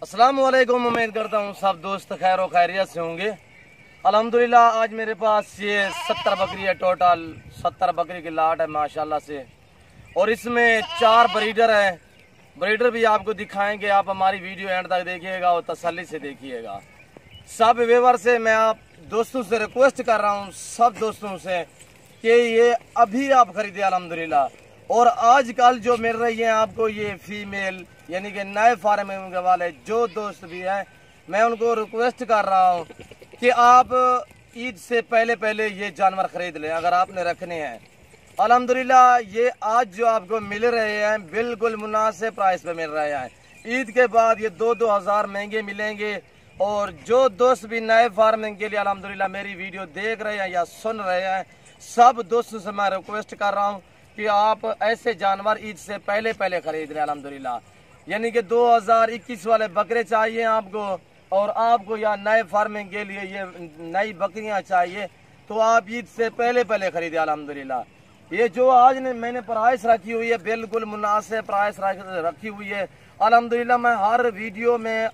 अस्सलाम वालेकुम। उम्मीद करता हूँ सब दोस्त खैर और खैरियत से होंगे। अल्हम्दुलिल्लाह आज मेरे पास ये 70 बकरी है, टोटल 70 बकरी की लाट है माशाल्लाह से। और इसमें 4 ब्रीडर हैं। ब्रीडर भी आपको दिखाएंगे, आप हमारी वीडियो एंड तक देखिएगा और तसल्ली से देखिएगा। सब व्यूअर से मैं आप दोस्तों से रिक्वेस्ट कर रहा हूँ, सब दोस्तों से, कि ये अभी आप खरीदे अल्हम्दुलिल्लाह। और आजकल जो मिल रही है आपको ये फीमेल यानी कि नए फार्मिंग वाले जो दोस्त भी हैं, मैं उनको रिक्वेस्ट कर रहा हूँ कि आप ईद से पहले पहले ये जानवर खरीद लें अगर आपने रखने हैं। अल्हम्दुलिल्लाह ये आज जो आपको मिल रहे हैं बिल्कुल मुनासिब प्राइस पे मिल रहे हैं। ईद के बाद ये 2-2 हज़ार महंगे मिलेंगे। और जो दोस्त भी नए फार्मिंग के लिए अल्हम्दुलिल्लाह मेरी वीडियो देख रहे हैं या सुन रहे हैं, सब दोस्तों से मैं रिक्वेस्ट कर रहा हूँ कि आप ऐसे जानवर ईद से पहले पहले खरीद लें अल्हम्दुलिल्लाह। यानी कि 2021 वाले बकरे चाहिए आपको, और आपको या नए फार्मिंग के लिए ये नई बकरियां चाहिए, तो आप ईद से पहले पहले खरीदे अल्हम्दुलिल्लाह। ये जो आज ने मैंने प्राइस रखी हुई है बिल्कुल मुनासिब प्राइस रखी हुई है अल्हम्दुलिल्लाह। मैं हर वीडियो में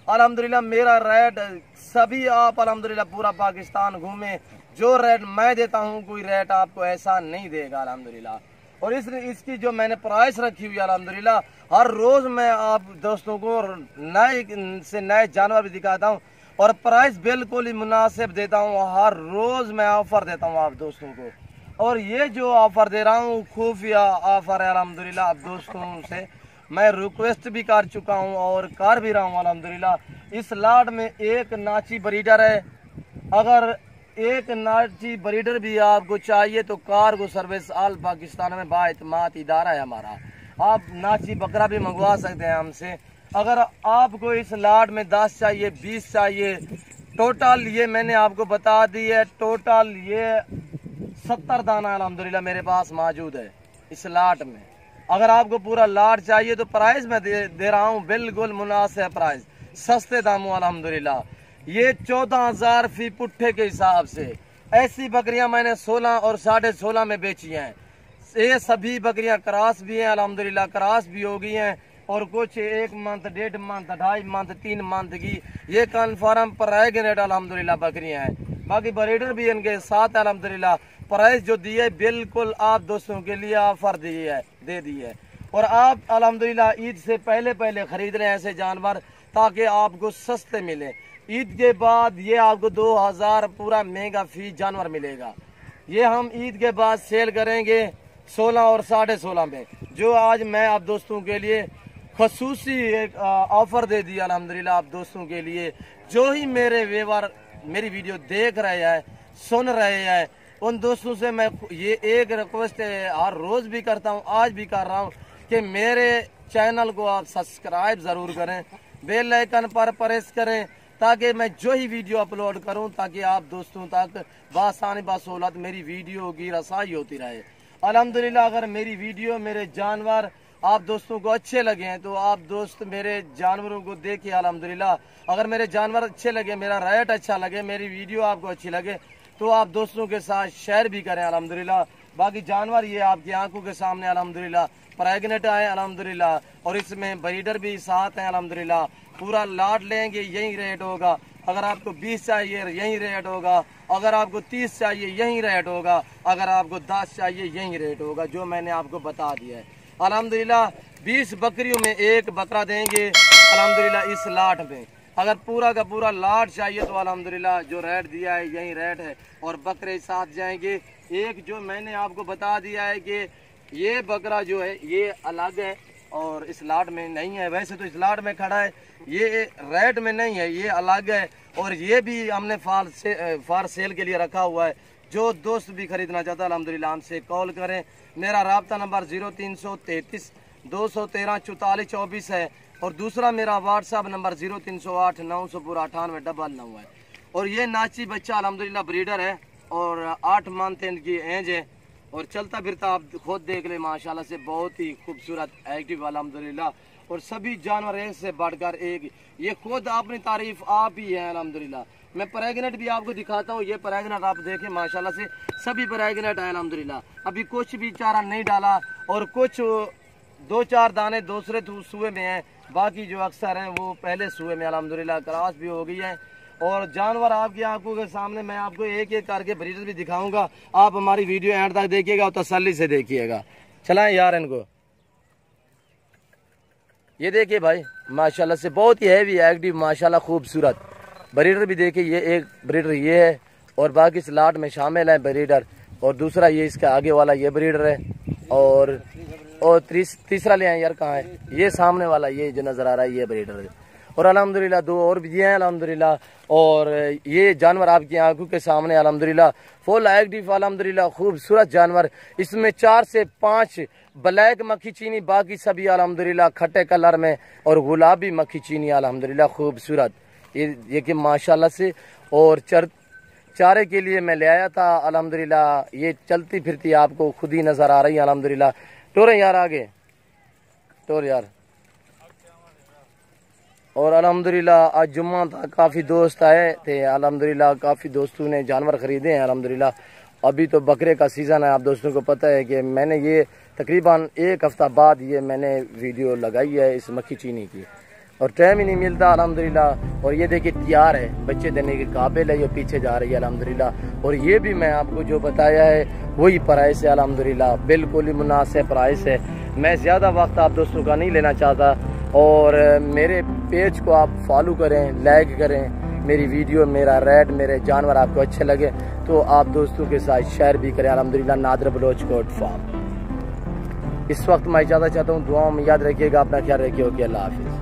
अल्हम्दुलिल्लाह मेरा रेट सभी आप अल्हम्दुलिल्लाह पूरा पाकिस्तान घूमे, जो रेट मैं देता हूँ कोई रेट आपको ऐसा नहीं देगा अल्हम्दुलिल्लाह। और इसकी जो मैंने प्राइस रखी हुई है अल्हम्दुलिल्लाह, हर रोज मैं आप दोस्तों को नए से नए जानवर भी दिखाता हूँ और प्राइस बिल्कुल ही मुनासिब देता हूँ। हर रोज मैं ऑफर देता हूँ आप दोस्तों को, और ये जो ऑफर दे रहा हूँ खुफिया ऑफर है अल्हम्दुलिल्लाह। आप दोस्तों से मैं रिक्वेस्ट भी कर चुका हूँ और कर भी रहा हूँ अल्हम्दुलिल्लाह। इस लाट में एक नाची ब्रीडर है। अगर एक नाची ब्रीडर भी आपको चाहिए तो कार्गो सर्विस ऑल पाकिस्तान में बाएतमाद इदारा है हमारा। आप नाची बकरा भी मंगवा सकते हैं हमसे। अगर आपको इस लाट में 10 चाहिए, 20 चाहिए, टोटल ये मैंने आपको बता दी है, टोटल ये 70 दाना अल्हम्दुलिल्लाह मेरे पास मौजूद है इस लाट में। अगर आपको पूरा लाट चाहिए तो प्राइस मैं दे रहा हूँ बिल्कुल मुनासिब प्राइस, सस्ते दामों अल्हम्दुलिल्लाह। ये 14,000 फी पुट्ठे के हिसाब से। ऐसी बकरियां मैंने 16 और 16.5 में बेची हैं। ये सभी बकरियां क्रॉस भी हैं अल्हम्दुलिल्लाह, क्रॉस भी हो गई हैं। और कुछ 1 मंथ, 1.5 मंथ, 2.5 मंथ, 3 मंथ की ये कन्फर्म प्रेग्नेंट अल्हम्दुलिल्लाह बकरियां हैं। बाकी ब्रीडर भी इनके साथ अल्हम्दुलिल्लाह। प्राइस जो दी है बिल्कुल आप दोस्तों के लिए ऑफर दे दी है। और आप अल्हम्दुलिल्लाह ईद से पहले पहले खरीद रहे हैं ऐसे जानवर ताकि आपको सस्ते मिले। ईद के बाद ये आपको 2,000 पूरा महंगा फी जानवर मिलेगा। ये हम ईद के बाद सेल करेंगे 16 और 16.5 में। जो आज मैं आप दोस्तों के लिए खसूसी एक ऑफर दे दिया अल्हम्दुलिल्लाह। आप दोस्तों के लिए जो ही मेरे व्यूअर मेरी वीडियो देख रहे हैं, सुन रहे हैं, उन दोस्तों से मैं ये एक रिक्वेस्ट हर रोज भी करता हूँ, आज भी कर रहा हूँ कि मेरे चैनल को आप सब्सक्राइब जरूर करें, बेल आइकन पर प्रेस करें, ताकि मैं जो ही वीडियो अपलोड करूं ताकि आप दोस्तों तक बासानी बासहूलत मेरी वीडियो की रसाई होती रहे अल्हम्दुलिल्लाह। अगर मेरी वीडियो मेरे जानवर आप दोस्तों को अच्छे लगे हैं तो आप दोस्त मेरे जानवरों को देखिए अल्हम्दुलिल्लाह। अगर मेरे जानवर अच्छे लगे, मेरा रेट अच्छा लगे, मेरी वीडियो आपको अच्छी लगे तो आप दोस्तों के साथ शेयर भी करें अल्हम्दुलिल्लाह। बाकी जानवर ये आपकी आंखों के सामने अल्हम्दुलिल्लाह प्रेग्नेंट आए अल्हम्दुलिल्लाह, और इसमें ब्रीडर भी साथ हैं अल्हम्दुलिल्लाह। पूरा लाट लेंगे यही रेट होगा। अगर आपको 20 चाहिए यही रेट होगा, अगर आपको 30 चाहिए यही रेट होगा, अगर आपको 10 चाहिए यही रेट होगा, जो मैंने आपको बता दिया है अल्हम्दुलिल्लाह। 20 बकरियों में एक बकरा देंगे अल्हम्दुलिल्लाह इस लाट में। अगर पूरा का पूरा लाट चाहिए तो अल्हम्दुलिल्लाह जो रेट दिया है यही रेट है, और बकरे साथ जाएंगे। एक जो मैंने आपको बता दिया है कि ये बकरा जो है ये अलग है और इस लाट में नहीं है। वैसे तो इस लाट में खड़ा है, ये रेट में नहीं है, ये अलग है। और ये भी हमने फार सेल के लिए रखा हुआ है। जो दोस्त भी खरीदना चाहता है अल्हम्दुलिल्लाह हमसे कॉल करें। मेरा राब्ता नंबर 0333 213 44 24 है, और दूसरा मेरा व्हाट्सअप नंबर 0308 998 है। और ये नाची बच्चा अल्हम्दुलिल्लाह ब्रीडर है और 8 मंथ इनकी एज है, और चलता फिरता आप खुद देख ले माशाल्लाह से बहुत ही खूबसूरत एक्टिव अल्हम्दुलिल्लाह। और सभी जानवर एक से बढ़कर एक, ये खुद अपनी तारीफ आप ही है अल्हम्दुलिल्लाह। मैं प्रेग्नेंट भी आपको दिखाता हूँ, ये प्रेग्नेंट आप देखें माशाल्लाह से सभी प्रेग्नेंट है अल्हम्दुलिल्लाह। अभी कुछ भी चारा नहीं डाला और कुछ 2-4 दाने दूसरे सूए में हैं, बाकी जो अक्सर हैं वो पहले सूए में अल्हम्दुलिल्लाह क्रॉस भी हो गई है। और जानवर आपकी आंखों के सामने मैं आपको एक एक करके ब्रीडर भी दिखाऊंगा। आप हमारी वीडियो एंड तक देखिएगा और तसल्ली से देखिएगा। चलाएं यार इनको। ये देखिए भाई माशाल्लाह से बहुत ही हैवी एक्टिव माशाल्लाह खूबसूरत ब्रीडर भी देखिए। ये एक ब्रीडर ये है और बाकी इस लाट में शामिल है ब्रीडर, और दूसरा ये इसका आगे वाला ये ब्रीडर है, और तीसरा ले आए यार कहाँ है, ये सामने वाला ये जो नजर आ रहा है ये ब्रीडर है। और अल्हम्दुलिल्लाह 2 और भी हैं अल्हम्दुलिल्लाह। और ये जानवर आपकी आंखों के सामने अल्हम्दुलिल्लाह फुल एक्टिव अल्हम्दुलिल्लाह खूबसूरत जानवर। इसमें 4 से 5 ब्लैक मक्खी चीनी, बाकी सभी अल्हम्दुलिल्लाह खट्टे कलर में, और गुलाबी मक्खी चीनी अल्हम्दुलिल्लाह खूबसूरत। ये कि माशाल्लाह से। और चारे के लिए मैं ले आया था अल्हम्दुलिल्लाह। ये चलती फिरती आपको खुद ही नजर आ रही है अल्हम्दुलिल्लाह। टोरे यार आगे टोर यार। और अल्हम्दुलिल्लाह आज जुम्मा था, काफ़ी दोस्त आए थे अल्हम्दुलिल्लाह, काफ़ी दोस्तों ने जानवर ख़रीदे हैं अल्हम्दुलिल्लाह। अभी तो बकरे का सीज़न है, आप दोस्तों को पता है कि मैंने ये तकरीबन 1 हफ्ता बाद ये मैंने वीडियो लगाई है इस मक्खी चीनी की, और टाइम ही नहीं मिलता अल्हम्दुलिल्लाह। और ये देखिए तैयार है, बच्चे देने के काबिल है, ये पीछे जा रही है अल्हम्दुलिल्लाह। और ये भी मैं आपको जो बताया है वही प्राइस है अल्हम्दुलिल्लाह, बिल्कुल ही मुनासिब प्राइस है। मैं ज़्यादा वक्त आप दोस्तों का नहीं लेना चाहता, और मेरे पेज को आप फॉलो करें, लाइक करें मेरी वीडियो, मेरा रेट, मेरे जानवर आपको अच्छे लगे तो आप दोस्तों के साथ शेयर भी करें अल्हम्दुलिल्लाह। Nadir Baloch goat farm. इस वक्त मैं इजाज़त चाहता हूँ, दुआओं में याद रखिएगा, अपना ख्याल रखिए। ओके, अल्लाह हाफिज़।